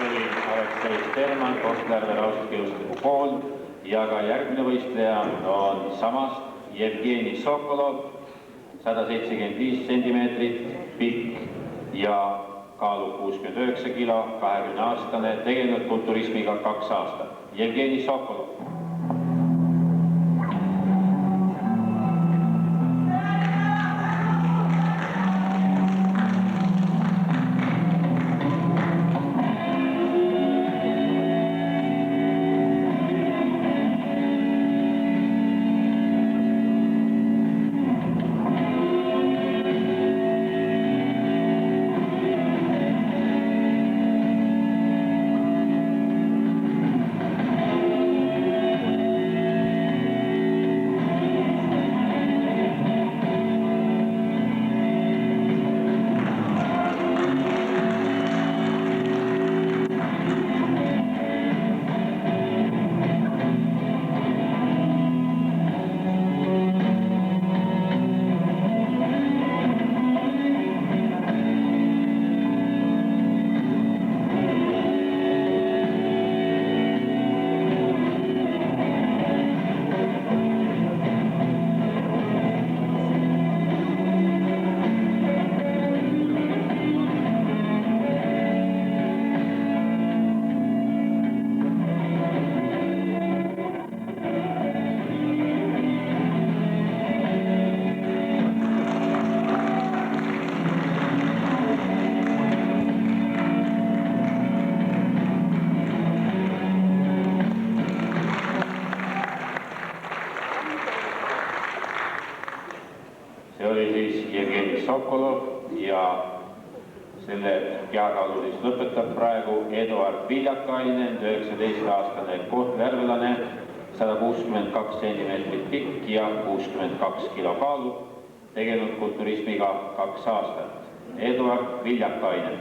oli Aleksei Sterman, Kohtla-Järve raudteekiirusliku kool ja ka järgmine võistleja on samast Jevgeni Sokolov, 175 centimeetrit pikk ja kaalub 69 kilo, 20-aastane, tegelenud kulturismiga 2 aastat. Jevgeni Sokolov. See oli siis Jevgeni Sokolov ja selle kehakaalulist lõpetab praegu Eduard Viljakainen, 19-aastane kohtla-järvelane, 162 centimeetrit pikk ja 62 kilo kaalub, tegelenud kulturismiga 2 aastat. Eduard Viljakainen.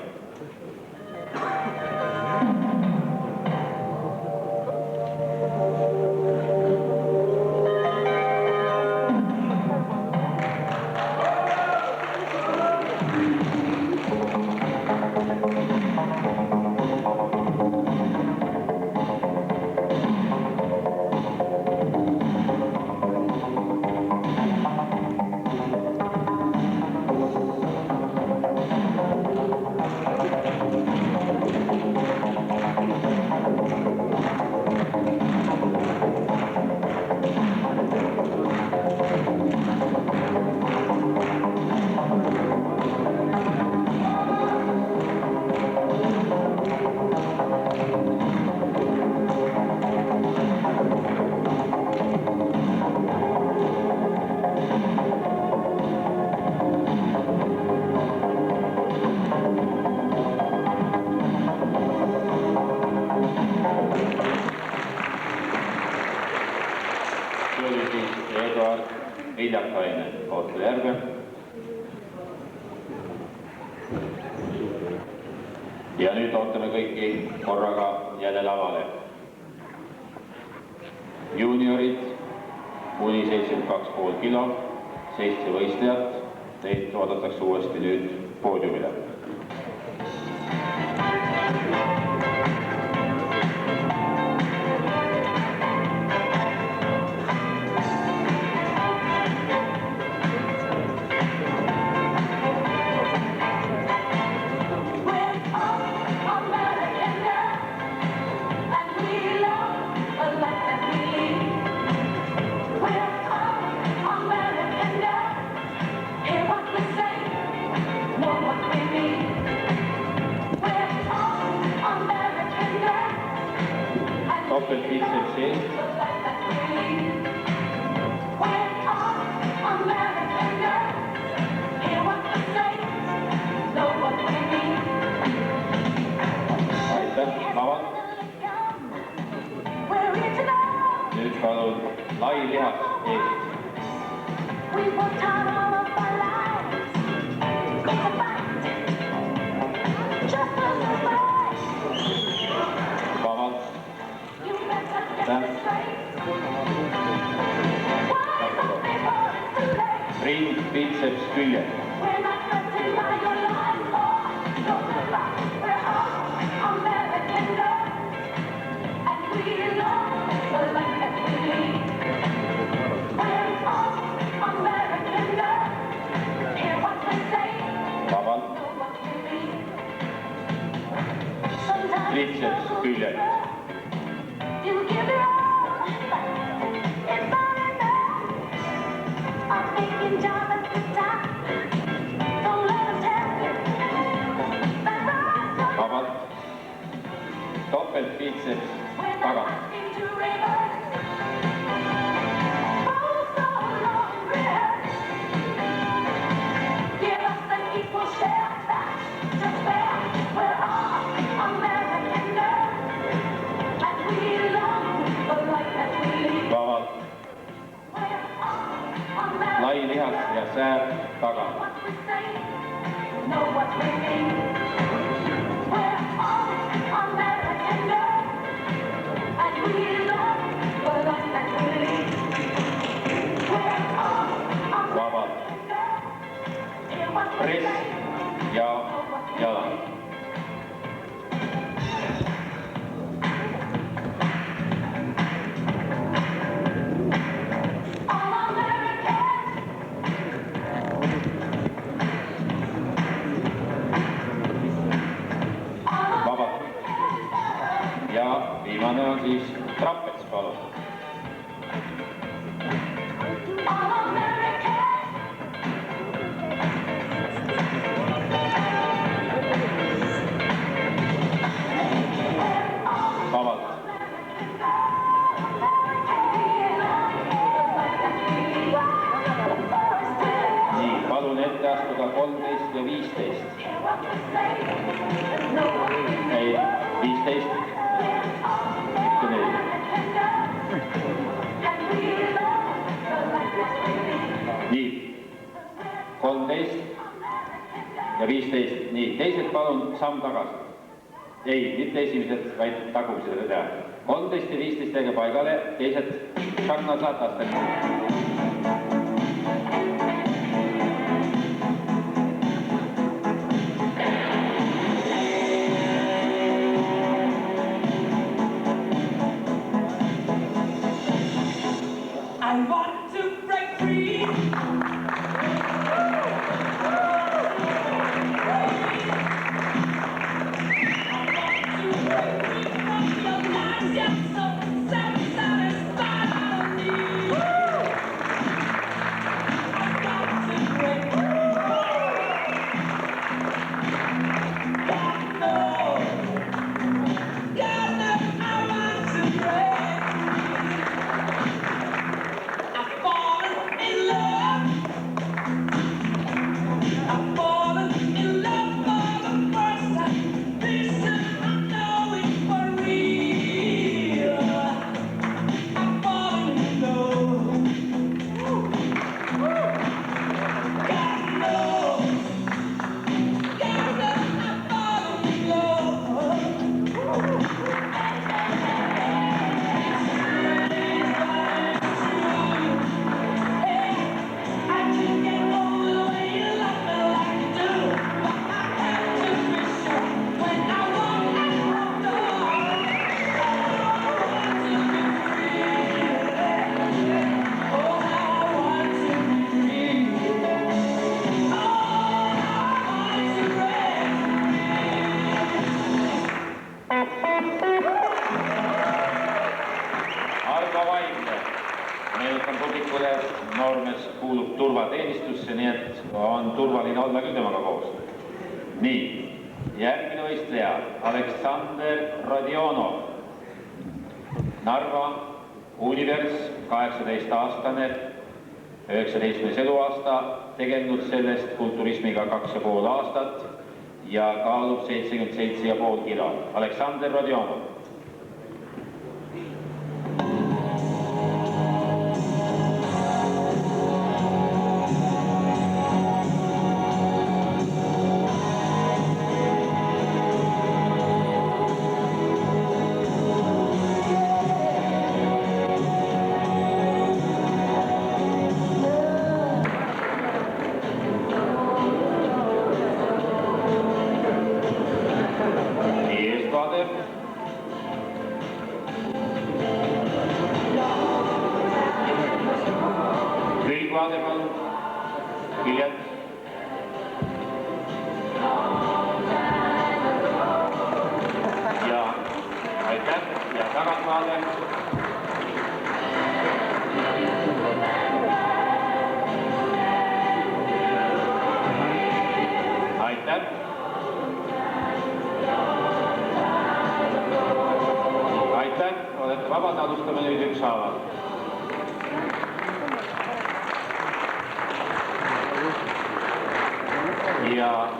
Eduard Viljakainen, Kohtla-Järve. Ja nüüd ootame kõiki korraga jälle lavale. Juniorid kuni 72,5 kilo, 7 võistlejat, teid oodatakse uuesti nüüd poodiumile. Doppelbizeps eest. Aitäh, laval. Nüüd palun lai lihas eest. Ring, biceps, külje. triceps küljelt. Vabalt. Topelt triceps tagant. Vabalt. Lai lihas ja säär tagant. Vabalt. Press ja jalad. Vabalt. Ja viimane on siis trapets, palun. Vabalt. Nii, palun ette astuda 13 ja 15. Ei, 15. Nii, 13 ja 15. Nii, teised palun samm tagasi. Ei, mitte esimesed, vaid tagumised teha. 13 ja 15 teege paigale, teised šaknasad astmed. I want to break free. Meenutan publikule, noormees kuulub turvateenistusse, nii et on turvaline olla küll temaga koos. Nii, järgmine võistleja, Aleksandr Rodionov. Narva Univers, 18-aastane, 19. eluaasta, tegelenud sellest kulturismiga 2,5 aastat ja kaalub 77,5 kilo. Aleksandr Rodionov.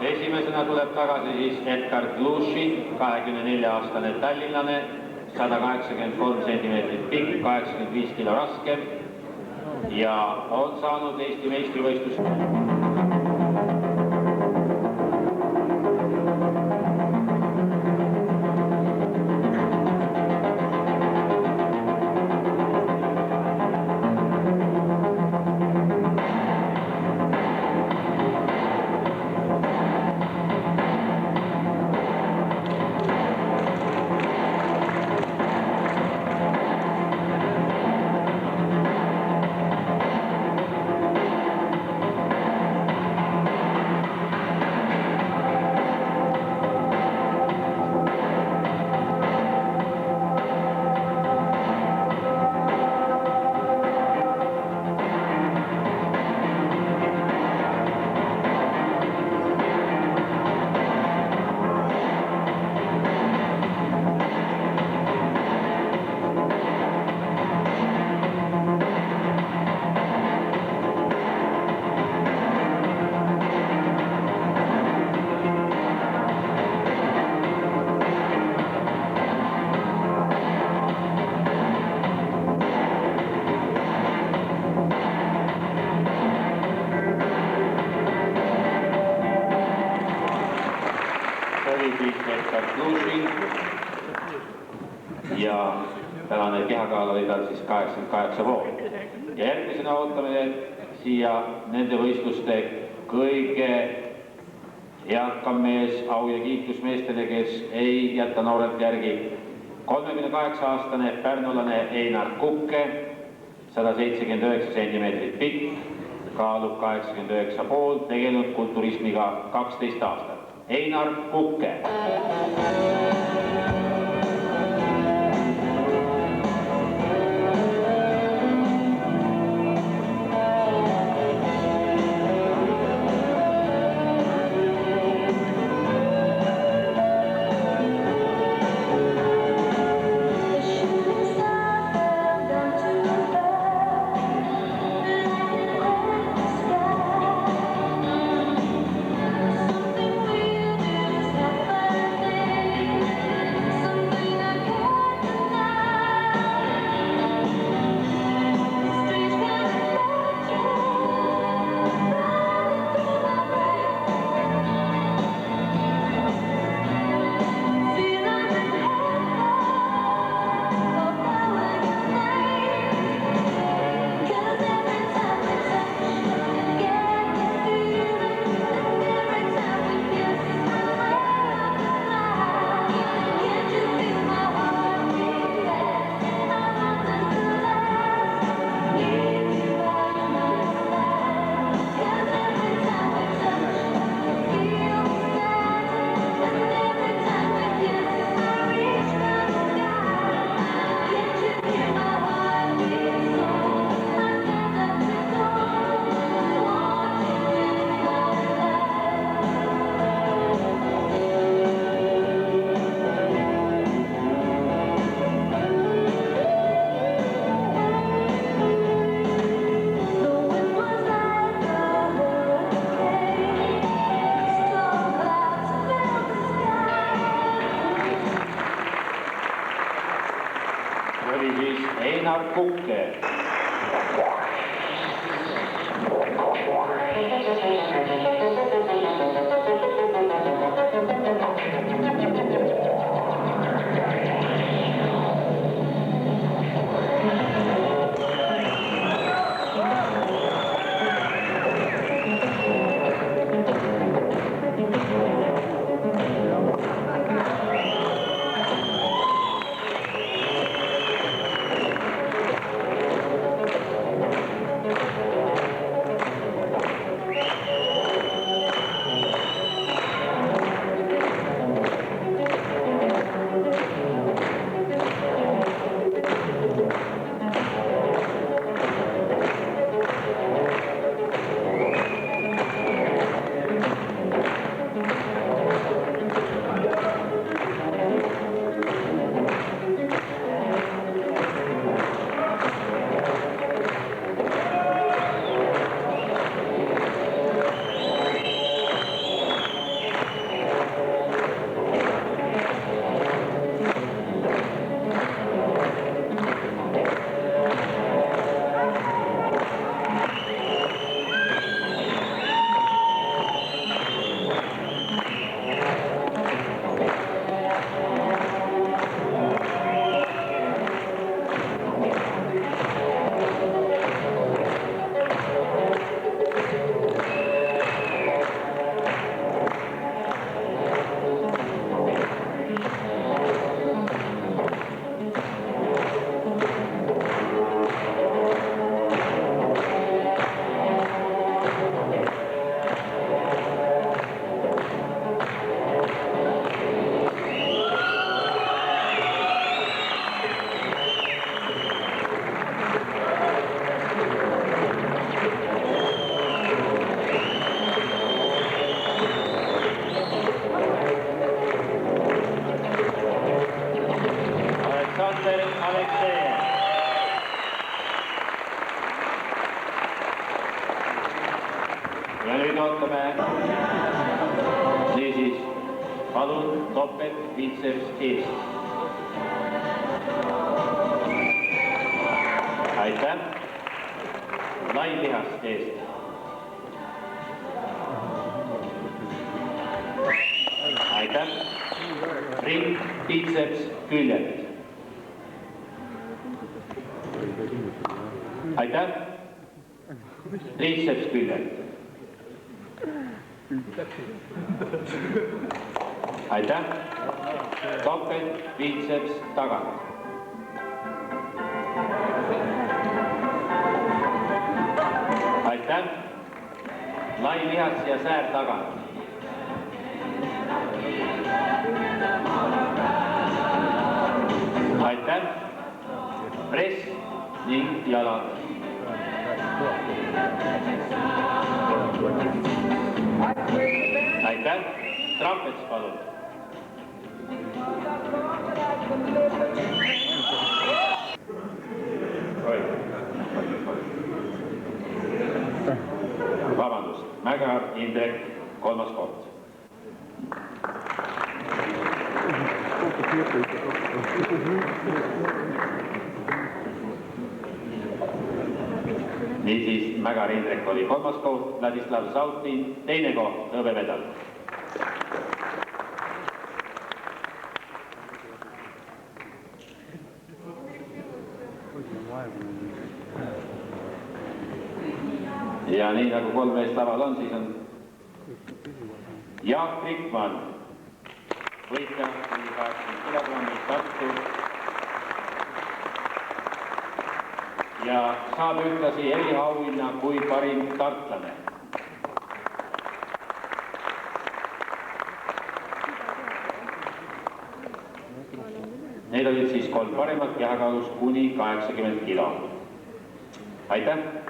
esimesena tuleb tagasi siis Edgar Glushid, 24-aastane tallinlane, 183 centimeetrit pikk, 85 kilo raskem ja on saanud Eesti meistrivõistlust. Ja tänane kehakaal oli tal siis 88,5. Ja järgmisena ootame siia nende võistluste kõige eakam mees, au ja kiitus meestele, kes ei jäta noorelt järgi. 38-aastane pärnulane Einar Kukke, 179 centimeetrit pikk, kaalub 89,5, tegelenud kulturismiga 12 aastat. Einar Kukke. Oli siis Einar Kukke. palun topelt biceps eest. Aitäh. Lai lihas eest. Aitäh. Ring biceps küljelt. Aitäh. Triceps küljelt. Aitäh. Topelt biceps tagant. Aitäh. Lai lihas ja säär tagant. Aitäh. Press ning jalad. Aitäh. Trapets palun. Vabandust, Mägar, Indrek, kolmas kord. Niisiis, Mägar, Indrek oli kolmas koht, Vladislav Sautin teine koht, hõbemedal. Ja nii nagu kolm meest laval on, siis on Jaak Rikman, võitja 80 kilogrammi Tartu ja saab ühtlasi eriauhinna kui parim tartlane. Need olid siis kolm parimat kehakaalus kuni 80 kilo. Aitäh!